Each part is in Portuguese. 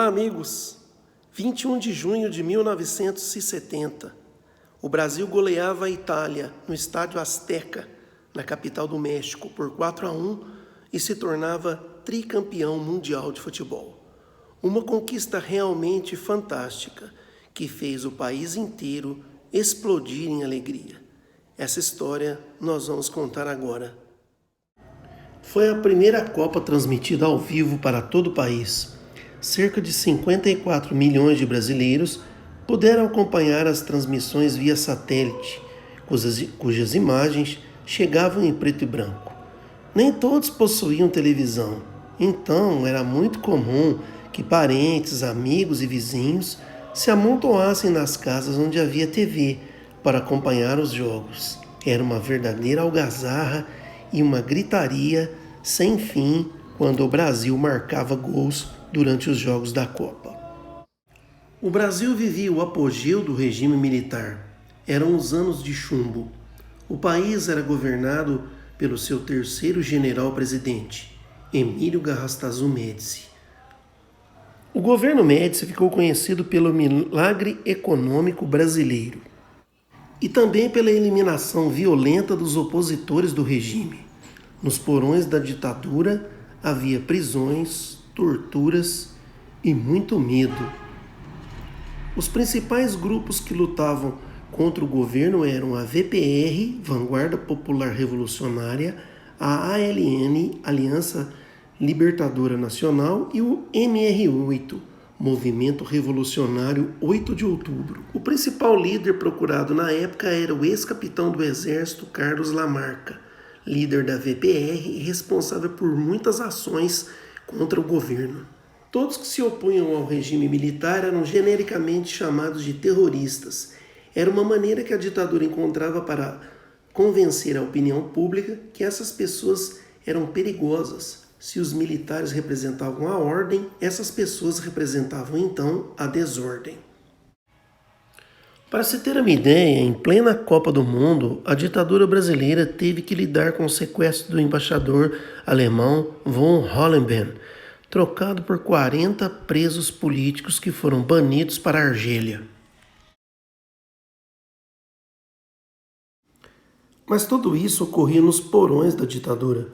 Olá, amigos! 21 de junho de 1970, o Brasil goleava a Itália no Estádio Azteca, na capital do México, por 4-1 e se tornava tricampeão mundial de futebol. Uma conquista realmente fantástica que fez o país inteiro explodir em alegria. Essa história nós vamos contar agora. Foi a primeira Copa transmitida ao vivo para todo o país. Cerca de 54 milhões de brasileiros puderam acompanhar as transmissões via satélite, cujas imagens chegavam em preto e branco. Nem todos possuíam televisão, então era muito comum que parentes, amigos e vizinhos se amontoassem nas casas onde havia TV para acompanhar os jogos. Era uma verdadeira algazarra e uma gritaria sem fim quando o Brasil marcava gols durante os jogos da Copa. O Brasil vivia o apogeu do regime militar. Eram os anos de chumbo. O país era governado pelo seu terceiro general-presidente, Emílio Garrastazu Médici. O governo Médici ficou conhecido pelo milagre econômico brasileiro e também pela eliminação violenta dos opositores do regime. Nos porões da ditadura havia prisões, torturas e muito medo. Os principais grupos que lutavam contra o governo eram a VPR, Vanguarda Popular Revolucionária, a ALN, Aliança Libertadora Nacional, e o MR8, Movimento Revolucionário 8 de Outubro. O principal líder procurado na época era o ex-capitão do Exército Carlos Lamarca, líder da VPR e responsável por muitas ações contra o governo. Todos que se opunham ao regime militar eram genericamente chamados de terroristas. Era uma maneira que a ditadura encontrava para convencer a opinião pública que essas pessoas eram perigosas. Se os militares representavam a ordem, essas pessoas representavam então a desordem. Para se ter uma ideia, em plena Copa do Mundo, a ditadura brasileira teve que lidar com o sequestro do embaixador alemão von Hohenlohe, trocado por 40 presos políticos que foram banidos para a Argélia. Mas tudo isso ocorria nos porões da ditadura.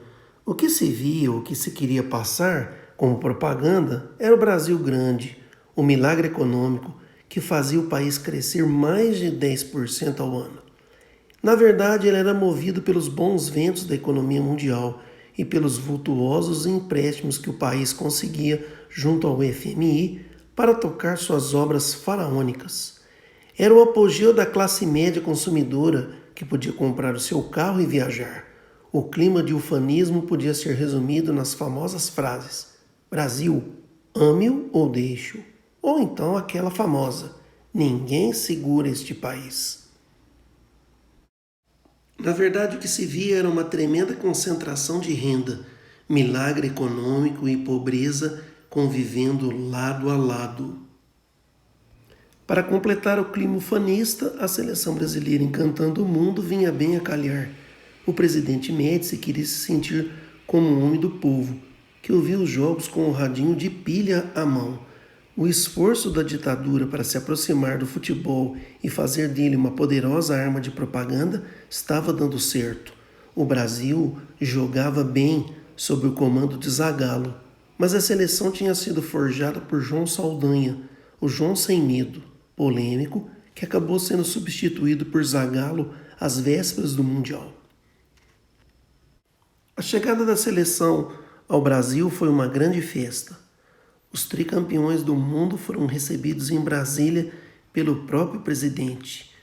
O que se via, o que se queria passar como propaganda, era o Brasil grande, o milagre econômico que fazia o país crescer mais de 10% ao ano. Na verdade, ele era movido pelos bons ventos da economia mundial e pelos vultuosos empréstimos que o país conseguia junto ao FMI para tocar suas obras faraônicas. Era o apogeu da classe média consumidora que podia comprar o seu carro e viajar. O clima de ufanismo podia ser resumido nas famosas frases: Brasil, ame-o ou deixe-o. Ou então aquela famosa: ninguém segura este país. Na verdade, o que se via era uma tremenda concentração de renda, milagre econômico e pobreza convivendo lado a lado. Para completar o clima ufanista, a seleção brasileira encantando o mundo vinha bem a calhar. O presidente Médici queria se sentir como um homem do povo, que ouvia os jogos com o radinho de pilha à mão. O esforço da ditadura para se aproximar do futebol e fazer dele uma poderosa arma de propaganda estava dando certo. O Brasil jogava bem sob o comando de Zagallo, mas a seleção tinha sido forjada por João Saldanha, o João Sem Medo, polêmico, que acabou sendo substituído por Zagallo às vésperas do Mundial. A chegada da seleção ao Brasil foi uma grande festa. Os tricampeões do mundo foram recebidos em Brasília pelo próprio presidente.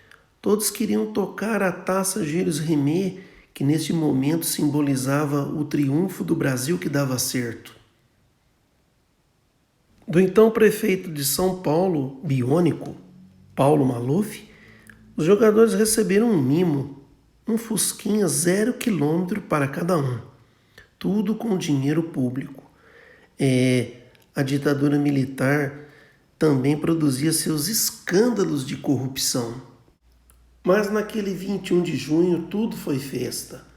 Todos queriam tocar a taça Jules Rimet, que neste momento simbolizava o triunfo do Brasil que dava certo. Do então prefeito de São Paulo, biônico, Paulo Maluf, os jogadores receberam um mimo, um Fusquinha 0 km para cada um. Tudo com dinheiro público. A ditadura militar também produzia seus escândalos de corrupção. Mas naquele 21 de junho tudo foi festa.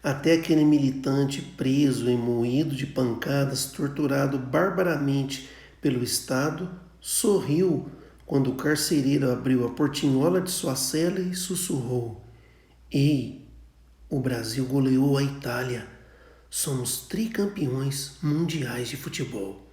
Até aquele militante preso e moído de pancadas, torturado barbaramente pelo estado, sorriu quando o carcereiro abriu a portinhola de sua cela e sussurrou: Ei, o Brasil goleou a Itália. Somos tricampeões mundiais de futebol.